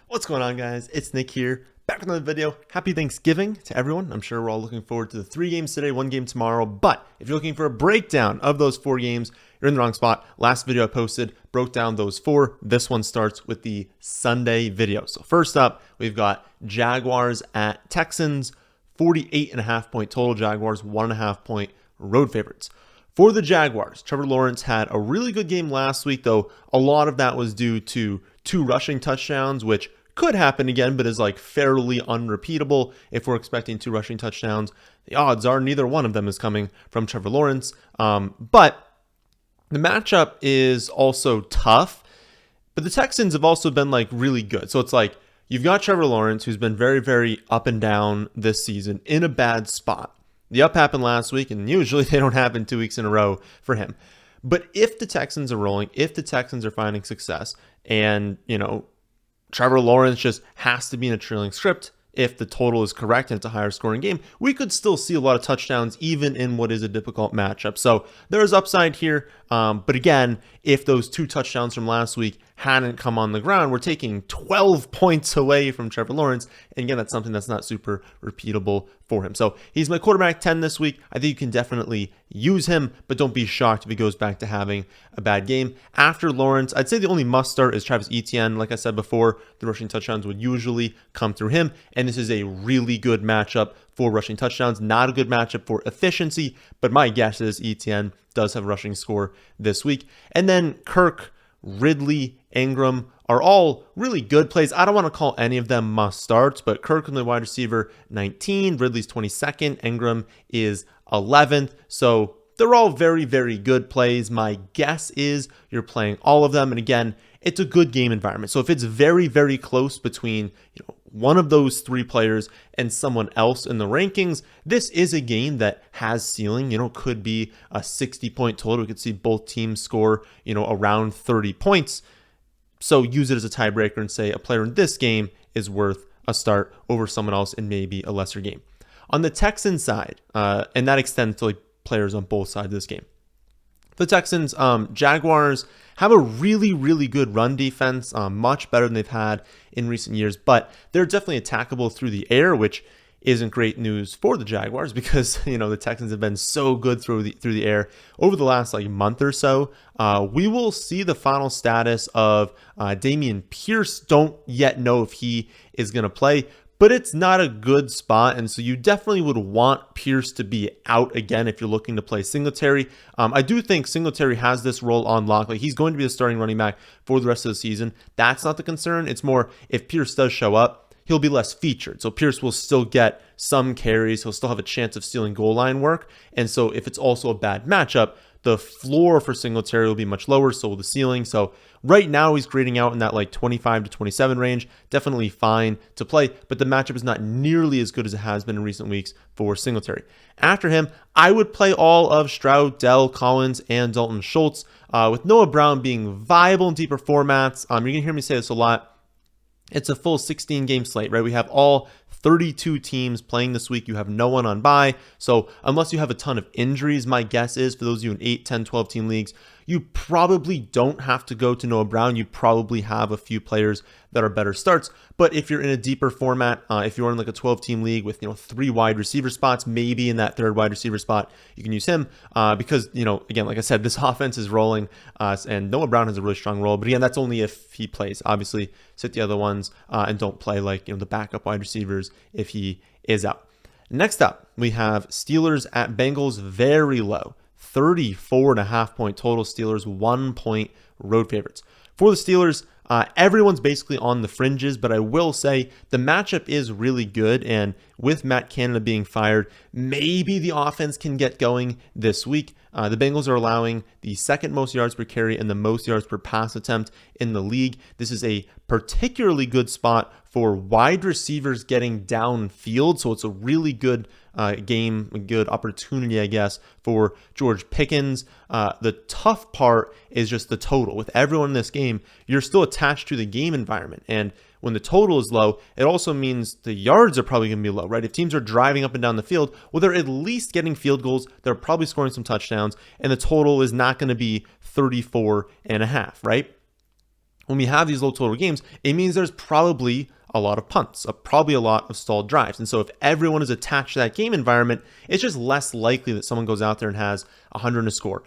What's going on, guys? It's Nick here, back with another video. Happy Thanksgiving to everyone. I'm sure we're all looking forward to the 3 games today, 1 game tomorrow. But if you're looking for a breakdown of those 4 games, you're in the wrong spot. Last video I posted broke down those 4. This one starts with the Sunday video. So first up, we've got Jaguars at Texans, 48.5 point total. Jaguars 1.5 point road favorites. For the Jaguars, Trevor Lawrence had a really good game last week, though a lot of that was due to 2 rushing touchdowns, which could happen again, but is like fairly unrepeatable. If we're expecting 2 rushing touchdowns, the odds are neither one of them is coming from Trevor Lawrence. But the matchup is also tough, but the Texans have also been like really good. So it's like you've got Trevor Lawrence, who's been very, very up and down this season in a bad spot. The up happened last week, and usually they don't happen 2 weeks in a row for him. But if the Texans are rolling, if the Texans are finding success, and, Trevor Lawrence just has to be in a trailing script, if the total is correct and it's a higher scoring game, we could still see a lot of touchdowns even in what is a difficult matchup. So there's upside here. But again, if those 2 touchdowns from last week hadn't come on the ground, we're taking 12 points away from Trevor Lawrence. And again, that's something that's not super repeatable for him. So he's my quarterback 10 this week. I think you can definitely use him, but don't be shocked if he goes back to having a bad game. After Lawrence, I'd say the only must start is Travis Etienne. Like I said before, the rushing touchdowns would usually come through him. And this is a really good matchup for rushing touchdowns. Not a good matchup for efficiency, but my guess is Etienne does have a rushing score this week. And then Kirk, Ridley, Ingram are all really good plays. I don't want to call any of them must starts, but Kirk in the wide receiver 19, Ridley's 22nd, Ingram is 11th. So they're all very, very good plays. My guess is you're playing all of them. And again, it's a good game environment. So if it's very, very close between one of those 3 players and someone else in the rankings, this is a game that has ceiling. Could be a 60-point total. We could see both teams score, around 30 points. So use it as a tiebreaker and say a player in this game is worth a start over someone else in maybe a lesser game. On the Texans side, and that extends to players on both sides of this game. The Texans, Jaguars have a really, really good run defense, much better than they've had in recent years, but they're definitely attackable through the air, which isn't great news for the Jaguars because, the Texans have been so good through the air over the last month or so. We will see the final status of Dameon Pierce. Don't yet know if he is going to play, but it's not a good spot, and so you definitely would want Pierce to be out again if you're looking to play Singletary. I do think Singletary has this role on lock. He's going to be the starting running back for the rest of the season. That's not the concern. It's more if Pierce does show up, he'll be less featured. So Pierce will still get some carries. He'll still have a chance of stealing goal line work. And so if it's also a bad matchup, the floor for Singletary will be much lower, so will the ceiling. So right now he's grading out in that 25 to 27 range. Definitely fine to play, but the matchup is not nearly as good as it has been in recent weeks for Singletary. After him, I would play all of Stroud, Dell, Collins, and Dalton Schultz, with Noah Brown being viable in deeper formats. You're going to hear me say this a lot. It's a full 16-game slate, right? We have all 32 teams playing this week. You have no one on bye. So unless you have a ton of injuries, my guess is for those of you in 8, 10, 12 team leagues, you probably don't have to go to Noah Brown. You probably have a few players that are better starts. But if you're in a deeper format, if you're in a 12-team league with 3 wide receiver spots, maybe in that 3rd wide receiver spot, you can use him because, again, like I said, this offense is rolling and Noah Brown has a really strong role. But again, that's only if he plays. Obviously, sit the other ones and don't play the backup wide receivers if he is out. Next up, we have Steelers at Bengals, very low. 34.5 point total. Steelers 1 point road favorites. For the Steelers, everyone's basically on the fringes, but I will say the matchup is really good. And with Matt Canada being fired, maybe the offense can get going this week. The Bengals are allowing the 2nd most yards per carry and the most yards per pass attempt in the league. This is a particularly good spot for wide receivers getting downfield. So it's a really good game, a good opportunity, I guess, for George Pickens. The tough part is just the total. With everyone in this game, you're still attached to the game environment. And when the total is low, it also means the yards are probably going to be low, right? If teams are driving up and down the field, well, they're at least getting field goals. They're probably scoring some touchdowns, and the total is not going to be 34.5, right? when we have these low total games, it means there's probably a lot of punts, probably a lot of stalled drives. And so if everyone is attached to that game environment, it's just less likely that someone goes out there and has 100 in a score.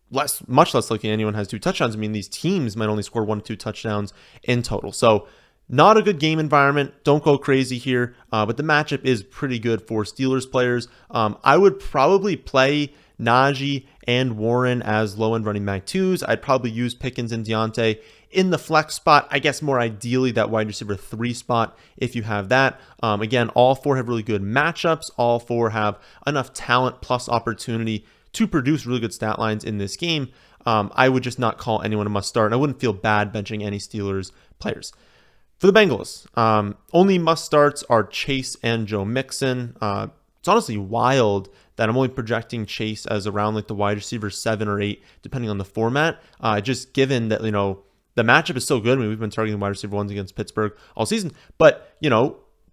Much less likely anyone has 2 touchdowns. I mean, these teams might only score 1 or 2 touchdowns in total. So not a good game environment. Don't go crazy here. But the matchup is pretty good for Steelers players. I would probably play Najee and Warren as low-end running back 2s. I'd probably use Pickens and Deontay in the flex spot. I guess more ideally that wide receiver 3 spot if you have that. Again, all 4 have really good matchups. All 4 have enough talent plus opportunity to produce really good stat lines in this game. I would just not call anyone a must start, and I wouldn't feel bad benching any Steelers players. For the Bengals, only must starts are Chase and Joe Mixon. It's honestly wild that I'm only projecting Chase as around like the wide receiver 7 or 8, depending on the format. Just given that, the matchup is so good. I mean, we've been targeting wide receiver 1s against Pittsburgh all season, but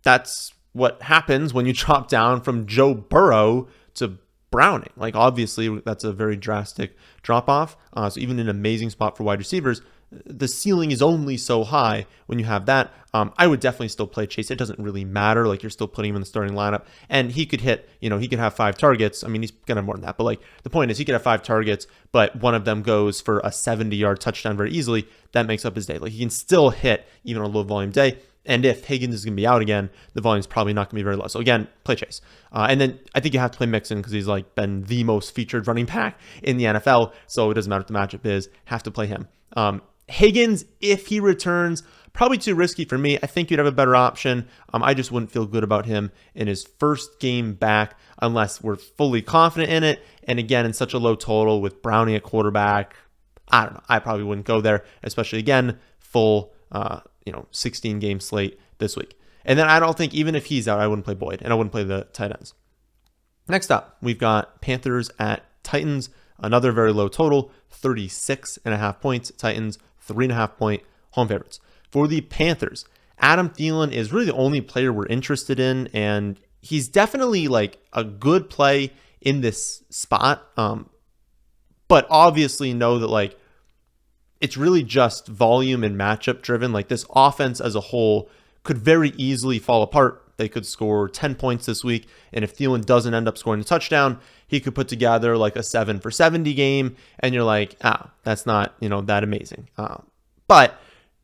that's what happens when you drop down from Joe Burrow to Browning. Like, obviously, that's a very drastic drop off. So even an amazing spot for wide receivers, the ceiling is only so high when you have that. I would definitely still play Chase. It doesn't really matter. Like, you're still putting him in the starting lineup, and he could hit, he could have 5 targets. I mean, he's going to have more than that, but like the point is he could have 5 targets, but one of them goes for a 70-yard touchdown very easily. That makes up his day. Like, he can still hit even on a low volume day. And if Higgins is going to be out again, the volume is probably not going to be very low. So again, play Chase. And then I think you have to play Mixon because he's like been the most featured running back in the NFL. So it doesn't matter what the matchup is. Have to play him. Higgins, if he returns, probably too risky for me. I think you'd have a better option. I just wouldn't feel good about him in his first game back unless we're fully confident in it. And again, in such a low total with Browning at quarterback, I don't know. I probably wouldn't go there, especially again, full 16 game slate this week. And then I don't think even if he's out, I wouldn't play Boyd and I wouldn't play the tight ends. Next up, we've got Panthers at Titans. Another very low total, 36.5 points. Titans, 3.5 point home favorites. For the Panthers, Adam Thielen is really the only player we're interested in, and he's definitely like a good play in this spot. But obviously know that like it's really just volume and matchup driven. Like, this offense as a whole could very easily fall apart. They could score 10 points this week, and if Thielen doesn't end up scoring a touchdown, he could put together like a 7 for 70 game, and you're like, that's not, that amazing. But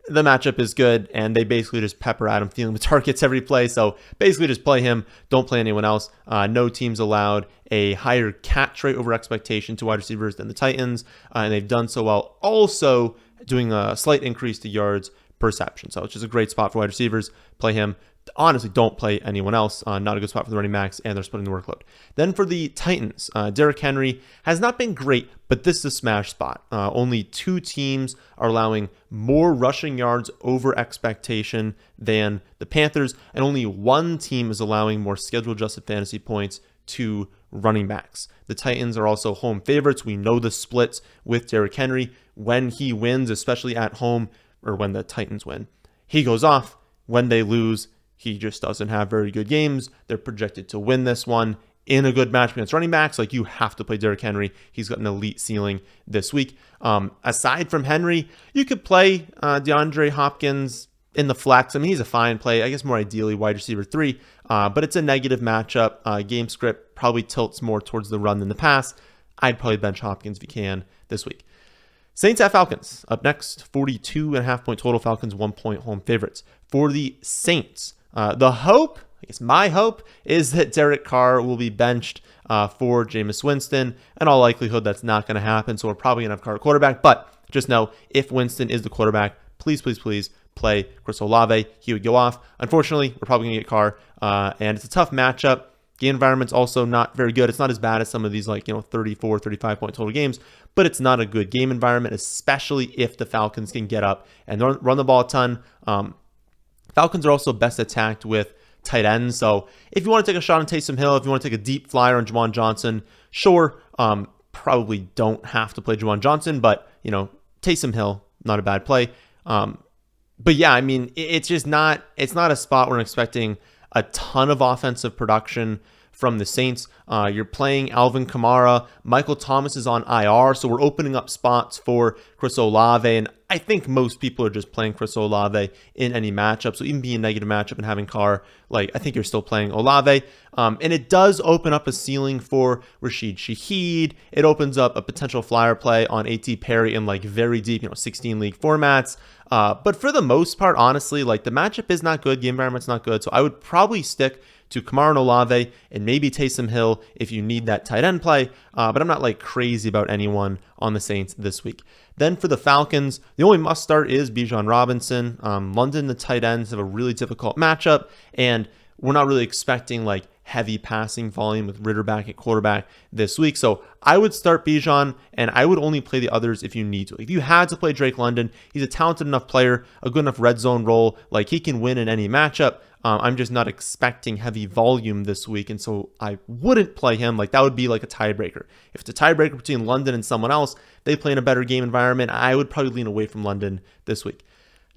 the matchup is good, and they basically just pepper Adam Thielen with targets every play, so basically just play him, don't play anyone else. No teams allowed a higher catch rate over expectation to wide receivers than the Titans, and they've done so while also doing a slight increase to yards per reception. So it's just a great spot for wide receivers. Play him. Honestly, don't play anyone else. Not a good spot for the running backs, and they're splitting the workload. Then for the Titans, Derrick Henry has not been great, but this is a smash spot. Only 2 teams are allowing more rushing yards over expectation than the Panthers, and only 1 team is allowing more schedule-adjusted fantasy points to running backs. The Titans are also home favorites. We know the splits with Derrick Henry. When he wins, especially at home, or when the Titans win, he goes off. When they lose, he just doesn't have very good games. They're projected to win this one in a good match against running backs. Like, you have to play Derrick Henry. He's got an elite ceiling this week. Aside from Henry, you could play DeAndre Hopkins in the flex. I mean, he's a fine play. I guess more ideally wide receiver 3, but it's a negative matchup. Game script probably tilts more towards the run than the pass. I'd probably bench Hopkins if you can this week. Saints at Falcons. Up next, 42.5 point total. Falcons 1 point home favorites. For the Saints, the hope, I guess my hope, is that Derek Carr will be benched for Jameis Winston. In all likelihood, that's not going to happen, so we're probably going to have Carr quarterback. But just know, if Winston is the quarterback, please play Chris Olave. He would go off. Unfortunately, we're probably going to get Carr, and it's a tough matchup. Game environment's also not very good. It's not as bad as some of these 34, 35 point total games, but it's not a good game environment, especially if the Falcons can get up and run the ball a ton. Falcons are also best attacked with tight ends. So if you want to take a shot on Taysom Hill, if you want to take a deep flyer on Juwan Johnson, sure. Probably don't have to play Juwan Johnson, but Taysom Hill, not a bad play. But yeah, I mean, it's not a spot where I'm expecting a ton of offensive production from the Saints. You're playing Alvin Kamara. Michael Thomas is on IR, so we're opening up spots for Chris Olave, and I think most people are just playing Chris Olave in any matchup. So even being a negative matchup and having Carr, like, I think you're still playing Olave. And it does open up a ceiling for Rashid Shaheed. It opens up a potential flyer play on A.T. Perry in like very deep, 16 league formats. But for the most part, honestly, like the matchup is not good. The environment's not good. So I would probably stick to Kamara and Olave and maybe Taysom Hill if you need that tight end play. But I'm not like crazy about anyone on the Saints this week. Then for the Falcons, the only must start is Bijan Robinson. London, the tight ends have a really difficult matchup, and we're not really expecting like heavy passing volume with Ritter back at quarterback this week. So I would start Bijan, and I would only play the others if you need to. If you had to play Drake London, he's a talented enough player, a good enough red zone role, like he can win in any matchup. I'm just not expecting heavy volume this week, and so I wouldn't play him. Like that would be like a tiebreaker. If it's a tiebreaker between London and someone else, they play in a better game environment, I would probably lean away from London this week.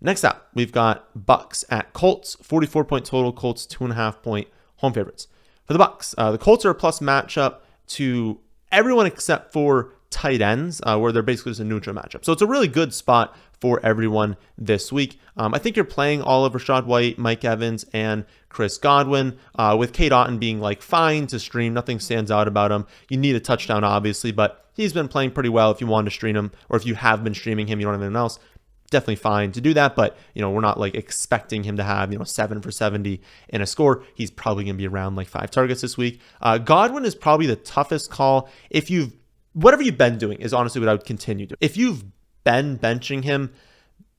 Next up, we've got Bucs at Colts, 44-point total. Colts 2.5-point home favorites. For the Bucs, the Colts are a plus matchup to everyone except for tight ends, where they're basically just a neutral matchup. So it's a really good spot for everyone this week. I think you're playing all of Rachaad White, Mike Evans, and Chris Godwin, with Cade Otton being like fine to stream. Nothing stands out about him. You need a touchdown, obviously, but he's been playing pretty well if you want to stream him, or if you have been streaming him, you don't have anyone else. Definitely fine to do that, but we're not like expecting him to have 7 for 70 in a score. He's probably going to be around like 5 targets this week. Godwin is probably the toughest call. Whatever you've been doing is honestly what I would continue to. If you've been benching him,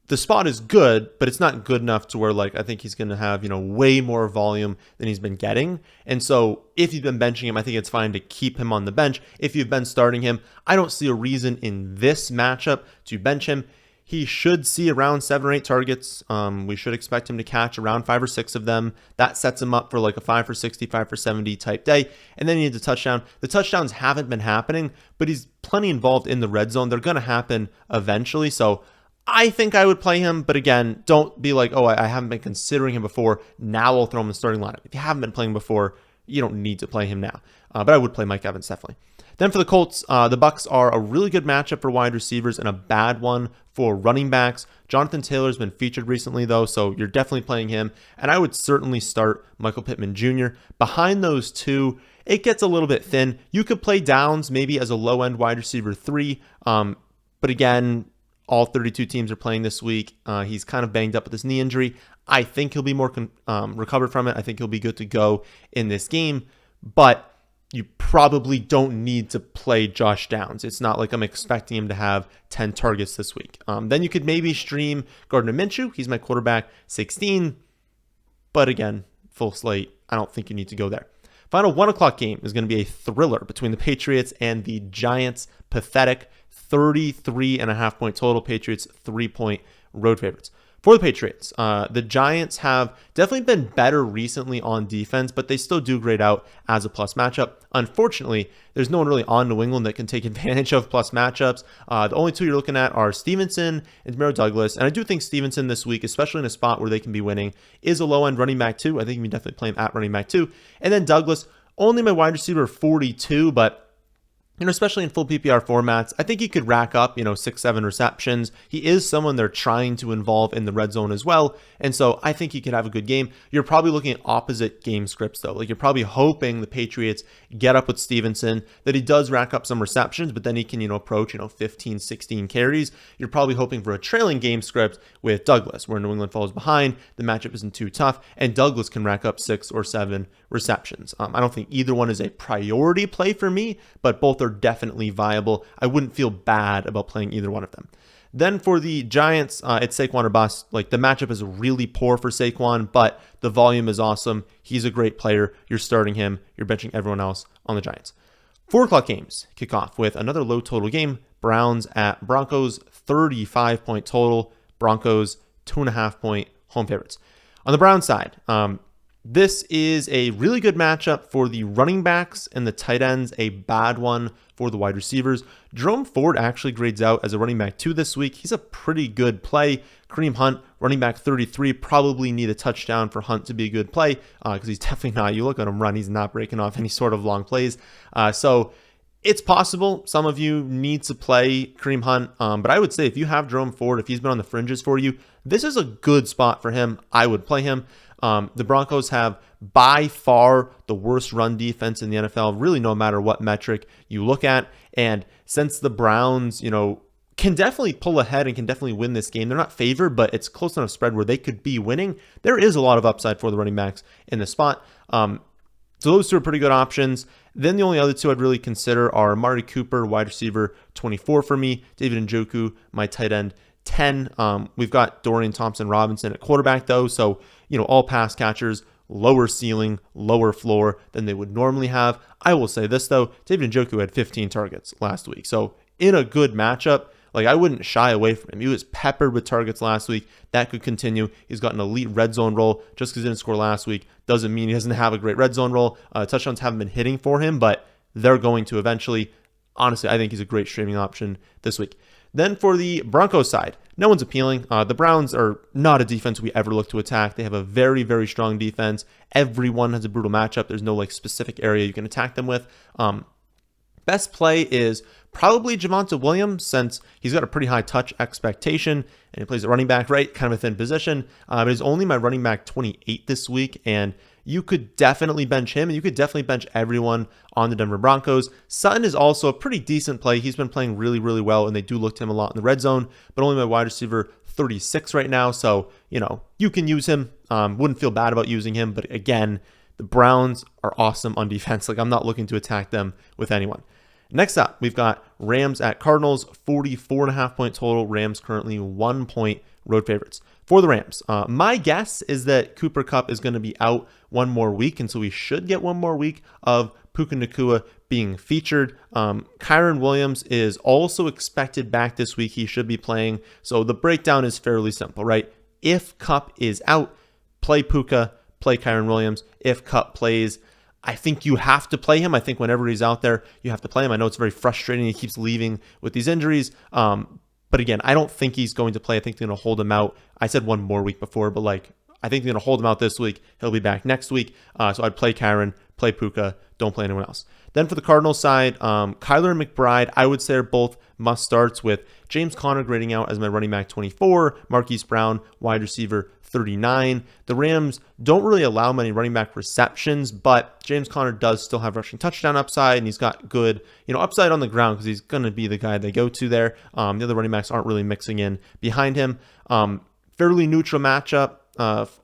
the spot is good, but it's not good enough to where like I think he's going to have way more volume than he's been getting. And so if you've been benching him, I think it's fine to keep him on the bench. If you've been starting him, I don't see a reason in this matchup to bench him. He should see around 7 or 8 targets. We should expect him to catch around 5 or 6 of them. That sets him up for like a 5 for 60, 5 for 70 type day. And then he needs a touchdown. The touchdowns haven't been happening, but he's plenty involved in the red zone. They're going to happen eventually. So I think I would play him. But again, don't be like, oh, I haven't been considering him before. Now I'll throw him in the starting lineup. If you haven't been playing before, you don't need to play him now. But I would play Mike Evans, definitely. Then for the Colts, the Bucs are a really good matchup for wide receivers and a bad one for running backs. Jonathan Taylor's been featured recently, though, so you're definitely playing him. And I would certainly start Michael Pittman Jr. Behind those two, it gets a little bit thin. You could play Downs maybe as a low-end wide receiver 3. But again, all 32 teams are playing this week. He's kind of banged up with his knee injury. I think he'll be more recovered from it. I think he'll be good to go in this game. But you probably don't need to play Josh Downs. It's not like I'm expecting him to have 10 targets this week. Then you could maybe stream Gardner Minshew. He's my quarterback 16. But again, full slate. I don't think you need to go there. Final 1 o'clock game is going to be a thriller between the Patriots and the Giants. Pathetic 33.5-point total. Patriots 3-point road favorites. For the Patriots, the Giants have definitely been better recently on defense, but they still do grade out as a plus matchup. Unfortunately, there's no one really on New England that can take advantage of plus matchups. The only two you're looking at are Stevenson and Demaro Douglas, and I do think Stevenson this week, especially in a spot where they can be winning, is a low-end running back too. I think you can definitely play him at running back too. And then Douglas, only my wide receiver 42, but especially in full PPR formats, I think he could rack up, 6-7 receptions. He is someone they're trying to involve in the red zone as well. And so I think he could have a good game. You're probably looking at opposite game scripts though. Like you're probably hoping the Patriots get up with Stevenson, that he does rack up some receptions, but then he can, approach, 15, 16 carries. You're probably hoping for a trailing game script with Douglas, where New England falls behind. The matchup isn't too tough, and Douglas can rack up 6 or 7 receptions. I don't think either one is a priority play for me, but both are definitely viable. I wouldn't feel bad about playing either one of them. Then for the Giants, it's Saquon or bust. Like the matchup is really poor for Saquon, but the volume is awesome. He's a great player. You're starting him. You're benching everyone else on the Giants. 4 o'clock games kick off with another low total game. Browns at Broncos, 35-point total. Broncos, 2.5-point home favorites. On the Browns side, this is a really good matchup for the running backs and the tight ends, a bad one for the wide receivers. Jerome Ford actually grades out as a running back 2 this week. He's a pretty good play. Kareem Hunt, running back 33, probably need a touchdown for Hunt to be a good play because he's definitely not. You look at him run, he's not breaking off any sort of long plays. So It's possible some of you need to play Kareem Hunt, but I would say if you have Jerome Ford, if he's been on the fringes for you, this is a good spot for him. I would play him. The Broncos have by far the worst run defense in the NFL, really no matter what metric you look at. And since the Browns, can definitely pull ahead and can definitely win this game, they're not favored, but it's close enough spread where they could be winning. There is a lot of upside for the running backs in this spot. So those two are pretty good options. Then the only other two I'd really consider are Amari Cooper, wide receiver 24 for me, David Njoku, my tight end 10. We've got Dorian Thompson-Robinson at quarterback though, so all pass catchers, lower ceiling, lower floor than they would normally have. I will say this though, David Njoku had 15 targets last week, so in a good matchup, I wouldn't shy away from him. He was peppered with targets last week. That could continue. He's got an elite red zone role. Just because he didn't score last week doesn't mean he doesn't have a great red zone role. Touchdowns haven't been hitting for him, but they're going to eventually. Honestly, I think he's a great streaming option this week. Then for the Broncos side, no one's appealing. The Browns are not a defense we ever look to attack. They have a very, very strong defense. Everyone has a brutal matchup. There's no specific area you can attack them with. Best play is probably Javonte Williams, since he's got a pretty high touch expectation and he plays at running back, right? Kind of a thin position. But he's only my running back 28 this week, and you could definitely bench him, and you could definitely bench everyone on the Denver Broncos. Sutton is also a pretty decent play. He's been playing really, really well, and they do look to him a lot in the red zone, but only my wide receiver 36 right now. So, you can use him. Wouldn't feel bad about using him, but again, the Browns are awesome on defense. I'm not looking to attack them with anyone. Next up, we've got Rams at Cardinals, 44.5 point total. Rams currently 1 point road favorites. For the Rams, my guess is that Cooper Kupp is going to be out one more week, and so we should get one more week of Puka Nacua being featured. Kyren Williams is also expected back this week. He should be playing. So the breakdown is fairly simple, right? If Kupp is out, play Puka, play Kyren Williams. If Kupp plays, I think you have to play him. I think whenever he's out there, you have to play him. I know it's very frustrating. He keeps leaving with these injuries. But again, I don't think he's going to play. I think they're going to hold him out. I said one more week before, but I think they're going to hold him out this week. He'll be back next week. So I'd play Kyren, play Puka, don't play anyone else. Then for the Cardinals side, Kyler and McBride, I would say are both must starts, with James Conner grading out as my running back 24, Marquise Brown, wide receiver 39. The Rams don't really allow many running back receptions, but James Conner does still have rushing touchdown upside, and he's got good, upside on the ground because he's going to be the guy they go to there. The other running backs aren't really mixing in behind him. Fairly neutral matchup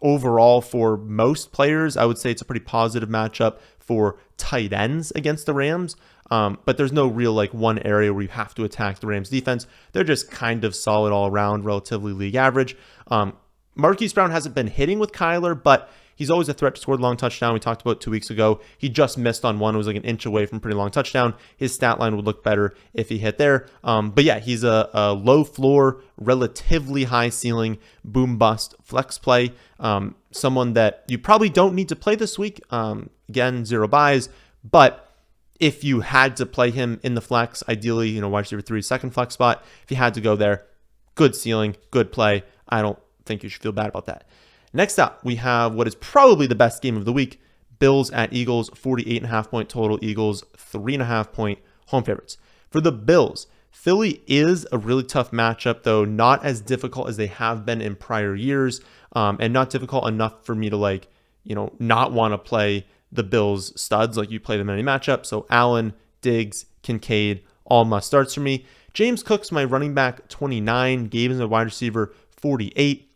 overall for most players. I would say it's a pretty positive matchup for tight ends against the Rams. But there's no real one area where you have to attack the Rams defense. They're just kind of solid all around, relatively league average. Marquise Brown hasn't been hitting with Kyler, but he's always a threat to score the long touchdown. We talked about 2 weeks ago. He just missed on one. It was an inch away from a pretty long touchdown. His stat line would look better if he hit there. But yeah, he's a low floor, relatively high ceiling, boom bust flex play. Someone that you probably don't need to play this week. Again, 0 buys, but if you had to play him in the flex, ideally, wide receiver 3, second flex spot, if you had to go there, good ceiling, good play. I don't think you should feel bad about that. Next up, we have what is probably the best game of the week. Bills at Eagles, 48.5 point total. Eagles, 3.5 point home favorites. For the Bills, Philly is a really tough matchup, though not as difficult as they have been in prior years, and not difficult enough for me to not want to play the Bills studs like you play them in any matchup. So Allen, Diggs, Kincaid, all must starts for me. James Cook's my running back 29. Gabe is a wide receiver 48.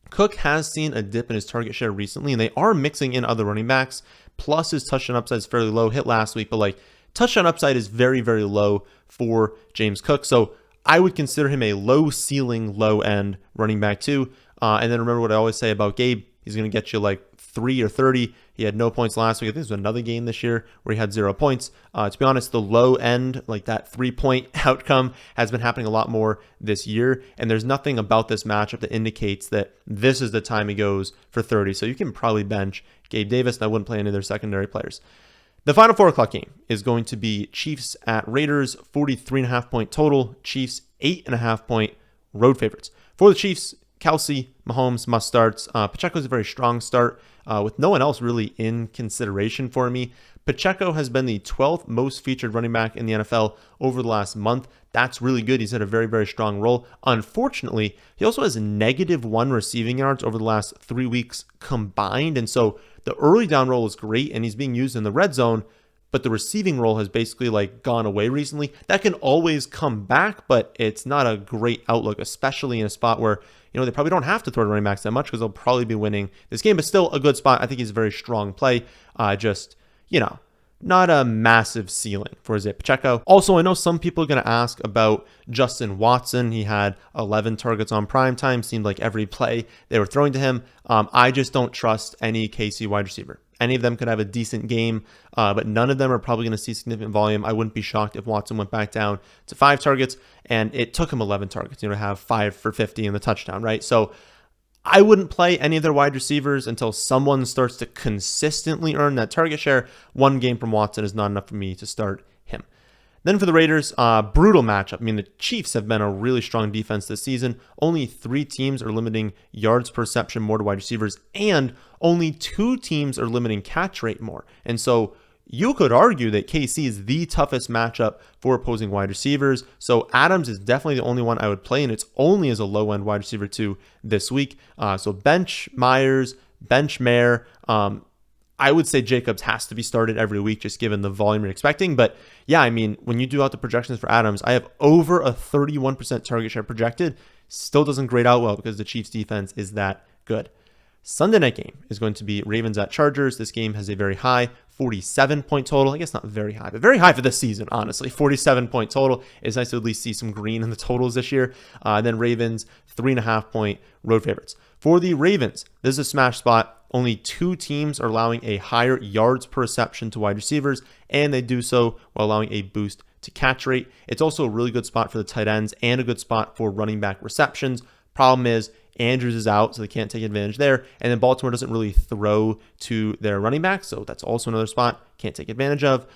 Cook has seen a dip in his target share recently, and they are mixing in other running backs. Plus, his touchdown upside is fairly low. Hit last week, but touchdown upside is very, very low for James Cook. So I would consider him a low ceiling, low end running back too. And then remember what I always say about Gabe. He's going to get you 3 or 30. He had no points last week. I think there's another game this year where he had 0 points. To be honest, the low end, that 3-point outcome, has been happening a lot more this year. And there's nothing about this matchup that indicates that this is the time he goes for 30. So you can probably bench Gabe Davis, and I wouldn't play any of their secondary players. The final 4 o'clock game is going to be Chiefs at Raiders, 43.5 point total. Chiefs, 8.5 point road favorites. For the Chiefs, Kelsey, Mahomes, must starts. Pacheco's a very strong start with no one else really in consideration for me. Pacheco has been the 12th most featured running back in the NFL over the last month. That's really good. He's had a very, very strong role. Unfortunately, he also has -1 receiving yards over the last 3 weeks combined. And so the early down role is great and he's being used in the red zone, but the receiving role has basically like gone away recently. That can always come back, but it's not a great outlook, especially in a spot where, they probably don't have to throw to running backs that much because they'll probably be winning this game, but still a good spot. I think he's a very strong play. Not a massive ceiling for Isaiah Pacheco. Also, I know some people are going to ask about Justin Watson. He had 11 targets on primetime. Seemed like every play they were throwing to him. I just don't trust any KC wide receiver. Any of them could have a decent game, but none of them are probably going to see significant volume. I wouldn't be shocked if Watson went back down to 5 targets, and it took him 11 targets, to have 5 for 50 in the touchdown, right? So I wouldn't play any of their wide receivers until someone starts to consistently earn that target share. One game from Watson is not enough for me to start him. Then for the Raiders, brutal matchup. The Chiefs have been a really strong defense this season. Only 3 teams are limiting yards per reception more to wide receivers, and only 2 teams are limiting catch rate more. And so you could argue that KC is the toughest matchup for opposing wide receivers. So Adams is definitely the only one I would play, and it's only as a low-end wide receiver 2 this week. So bench Myers, bench Mayer. I would say Jacobs has to be started every week just given the volume you're expecting. But yeah, when you do out the projections for Adams, I have over a 31% target share projected. Still doesn't grade out well because the Chiefs defense is that good. Sunday night game is going to be Ravens at Chargers. This game has a very high 47-point total. I guess not very high, but very high for this season, honestly. 47-point total. It's nice to at least see some green in the totals this year. Then Ravens, 3.5-point road favorites. For the Ravens, this is a smash spot. Only 2 teams are allowing a higher yards per reception to wide receivers, and they do so while allowing a boost to catch rate. It's also a really good spot for the tight ends and a good spot for running back receptions. Problem is, Andrews is out, so they can't take advantage there. And then Baltimore doesn't really throw to their running back, so that's also another spot can't take advantage of.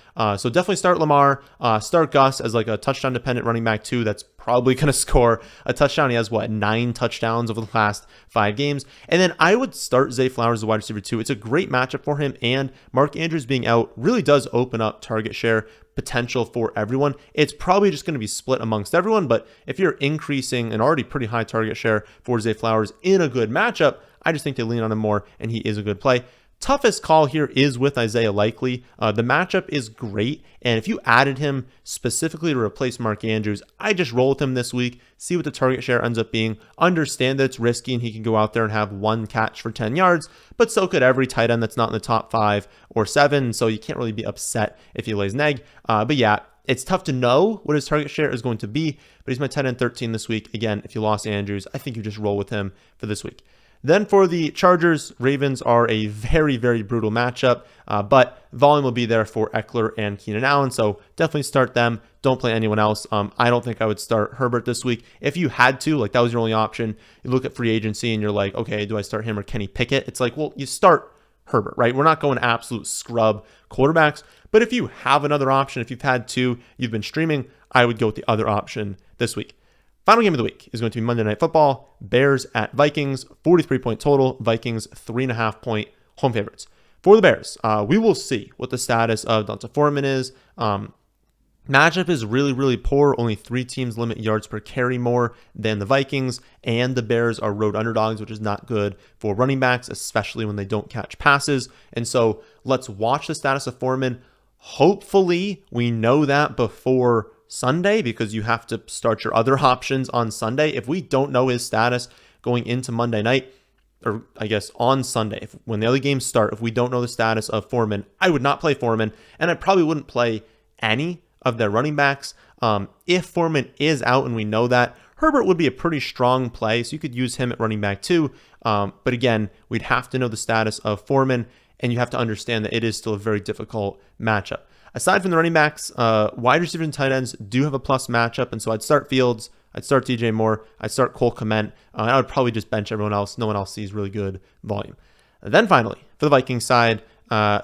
So definitely start Lamar, start Gus as like a touchdown-dependent running back too. That's probably going to score a touchdown. He has, 9 touchdowns over the last 5 games. And then I would start Zay Flowers as a wide receiver too. It's a great matchup for him, and Mark Andrews being out really does open up target share potential for everyone. It's probably just going to be split amongst everyone, but if you're increasing an already pretty high target share for Zay Flowers in a good matchup, I just think they lean on him more, and he is a good play. Toughest call here is with Isaiah Likely. The matchup is great, and if you added him specifically to replace Mark Andrews, I just roll with him this week, see what the target share ends up being, understand that it's risky and he can go out there and have 1 catch for 10 yards, but so could every tight end that's not in the top 5 or 7, so you can't really be upset if he lays an egg. But yeah, it's tough to know what his target share is going to be, but he's my 10 and 13 this week. Again, if you lost Andrews, I think you just roll with him for this week. Then for the Chargers, Ravens are a very, very brutal matchup, but volume will be there for Eckler and Keenan Allen, so definitely start them. Don't play anyone else. I don't think I would start Herbert this week. If you had to, that was your only option, you look at free agency and you're like, okay, do I start him or Kenny Pickett? It's like, well, you start Herbert, right? We're not going absolute scrub quarterbacks, but if you have another option, if you've had 2, you've been streaming, I would go with the other option this week. Final game of the week is going to be Monday Night Football. Bears at Vikings, 43-point total. Vikings, 3.5-point home favorites. For the Bears, we will see what the status of D'Onta Foreman is. Matchup is really, really poor. Only 3 teams limit yards per carry more than the Vikings, and the Bears are road underdogs, which is not good for running backs, especially when they don't catch passes. And so let's watch the status of Foreman. Hopefully, we know that before Sunday, because you have to start your other options on Sunday. If we don't know his status going into Monday night, or I guess on Sunday, when the other games start, if we don't know the status of Foreman, I would not play Foreman, and I probably wouldn't play any of their running backs. If Foreman is out and we know that, Herbert would be a pretty strong play, so you could use him at running back too. But again, we'd have to know the status of Foreman, and you have to understand that it is still a very difficult matchup. Aside from the running backs, wide receivers and tight ends do have a plus matchup, and so I'd start Fields, I'd start DJ Moore, I'd start Cole Kmet, and I would probably just bench everyone else. No one else sees really good volume. And then finally, for the Vikings side,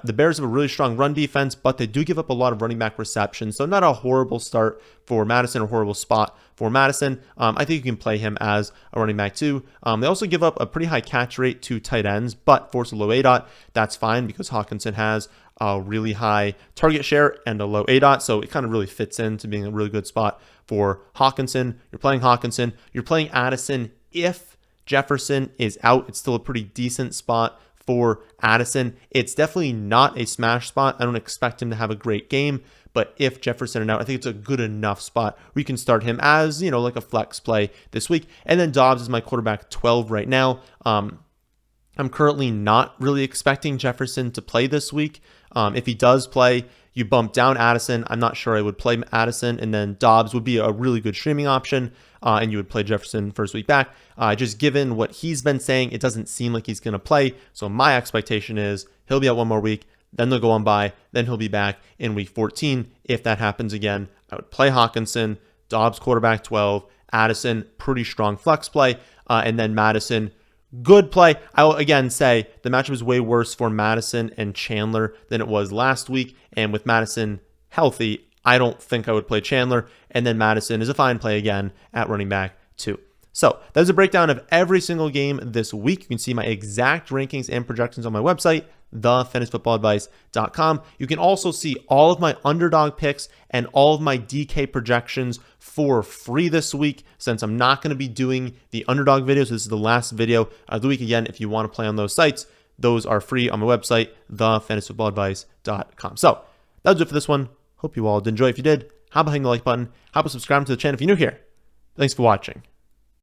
The Bears have a really strong run defense, but they do give up a lot of running back receptions. So not a horrible start for Madison or horrible spot for Madison. I think you can play him as a running back too. They also give up a pretty high catch rate to tight ends, but force a low ADOT. That's fine because Hawkinson has a really high target share and a low ADOT. So it kind of really fits into being a really good spot for Hawkinson. You're playing Hawkinson. You're playing Addison. If Jefferson is out, it's still a pretty decent spot for Addison. It's definitely not a smash spot. I don't expect him to have a great game, but if Jefferson is out, I think it's a good enough spot where you can start him as, like a flex play this week. And then Dobbs is my quarterback 12 right now. I'm currently not really expecting Jefferson to play this week. If he does play, you bump down Addison. I'm not sure I would play Addison, and then Dobbs would be a really good streaming option, and you would play Jefferson first week back. Just given what he's been saying, it doesn't seem like he's going to play. So my expectation is he'll be out one more week, then they'll go on bye, then he'll be back in week 14. If that happens again, I would play Hawkinson, Dobbs quarterback 12, Addison, pretty strong flex play, and then Madison, good play. I will again say the matchup is way worse for Madison and Chandler than it was last week. And with Madison healthy, I don't think I would play Chandler. And then Madison is a fine play again at running back 2. So that is a breakdown of every single game this week. You can see my exact rankings and projections on my website, thefantasyfootballadvice.com. You can also see all of my underdog picks and all of my DK projections for free this week, since I'm not going to be doing the underdog videos. This is the last video of the week. Again, if you want to play on those sites, those are free on my website, thefantasyfootballadvice.com. So that was it for this one. Hope you all did enjoy. If you did, how about hitting the like button? How about subscribing to the channel if you're new here? Thanks for watching.